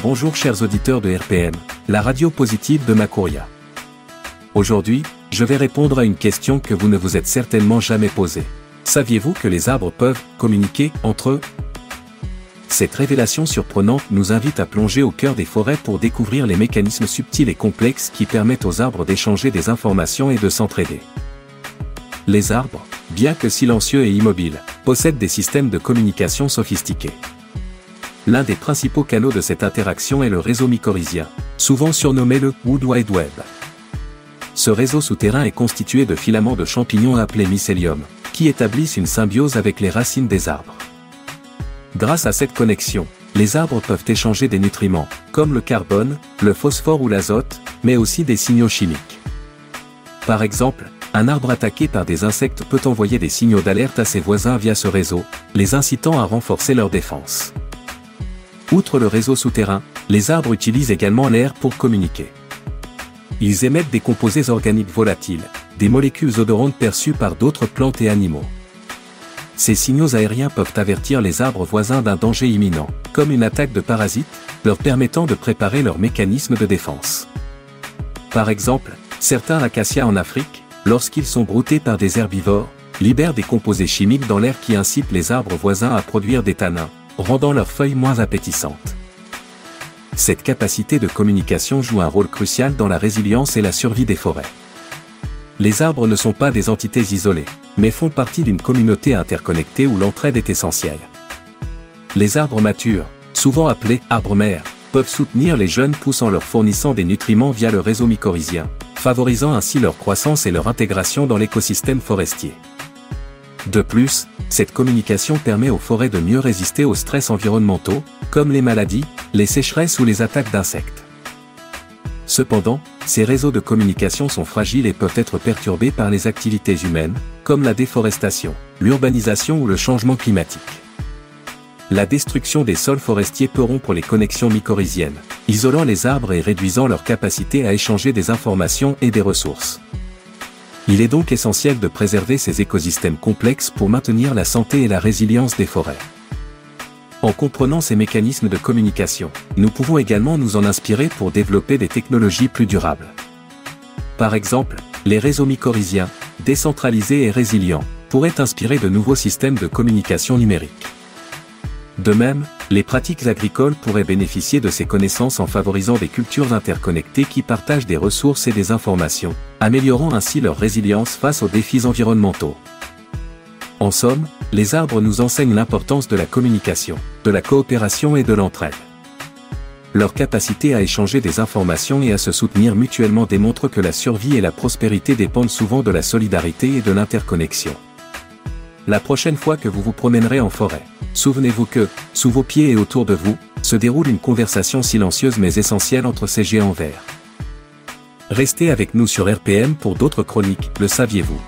Bonjour chers auditeurs de RPM, la radio positive de Makuria. Aujourd'hui, je vais répondre à une question que vous ne vous êtes certainement jamais posée. Saviez-vous que les arbres peuvent communiquer entre eux? Cette révélation surprenante nous invite à plonger au cœur des forêts pour découvrir les mécanismes subtils et complexes qui permettent aux arbres d'échanger des informations et de s'entraider. Les arbres, bien que silencieux et immobiles, possèdent des systèmes de communication sophistiqués. L'un des principaux canaux de cette interaction est le réseau mycorhizien, souvent surnommé le World Wide Web. Ce réseau souterrain est constitué de filaments de champignons appelés mycélium, qui établissent une symbiose avec les racines des arbres. Grâce à cette connexion, les arbres peuvent échanger des nutriments, comme le carbone, le phosphore ou l'azote, mais aussi des signaux chimiques. Par exemple, un arbre attaqué par des insectes peut envoyer des signaux d'alerte à ses voisins via ce réseau, les incitant à renforcer leur défense. Outre le réseau souterrain, les arbres utilisent également l'air pour communiquer. Ils émettent des composés organiques volatiles, des molécules odorantes perçues par d'autres plantes et animaux. Ces signaux aériens peuvent avertir les arbres voisins d'un danger imminent, comme une attaque de parasites, leur permettant de préparer leur mécanisme de défense. Par exemple, certains acacias en Afrique, lorsqu'ils sont broutés par des herbivores, libèrent des composés chimiques dans l'air qui incitent les arbres voisins à produire des tanins, rendant leurs feuilles moins appétissantes. Cette capacité de communication joue un rôle crucial dans la résilience et la survie des forêts. Les arbres ne sont pas des entités isolées, mais font partie d'une communauté interconnectée où l'entraide est essentielle. Les arbres matures, souvent appelés arbres-mères, peuvent soutenir les jeunes pousses en leur fournissant des nutriments via le réseau mycorhizien, favorisant ainsi leur croissance et leur intégration dans l'écosystème forestier. De plus, cette communication permet aux forêts de mieux résister aux stress environnementaux, comme les maladies, les sécheresses ou les attaques d'insectes. Cependant, ces réseaux de communication sont fragiles et peuvent être perturbés par les activités humaines, comme la déforestation, l'urbanisation ou le changement climatique. La destruction des sols forestiers peut rompre les connexions mycorhiziennes, isolant les arbres et réduisant leur capacité à échanger des informations et des ressources. Il est donc essentiel de préserver ces écosystèmes complexes pour maintenir la santé et la résilience des forêts. En comprenant ces mécanismes de communication, nous pouvons également nous en inspirer pour développer des technologies plus durables. Par exemple, les réseaux mycorhiziens, décentralisés et résilients, pourraient inspirer de nouveaux systèmes de communication numérique. De même, les pratiques agricoles pourraient bénéficier de ces connaissances en favorisant des cultures interconnectées qui partagent des ressources et des informations, améliorant ainsi leur résilience face aux défis environnementaux. En somme, les arbres nous enseignent l'importance de la communication, de la coopération et de l'entraide. Leur capacité à échanger des informations et à se soutenir mutuellement démontre que la survie et la prospérité dépendent souvent de la solidarité et de l'interconnexion. La prochaine fois que vous vous promènerez en forêt, souvenez-vous que, sous vos pieds et autour de vous, se déroule une conversation silencieuse mais essentielle entre ces géants verts. Restez avec nous sur RPM pour d'autres chroniques, le saviez-vous ?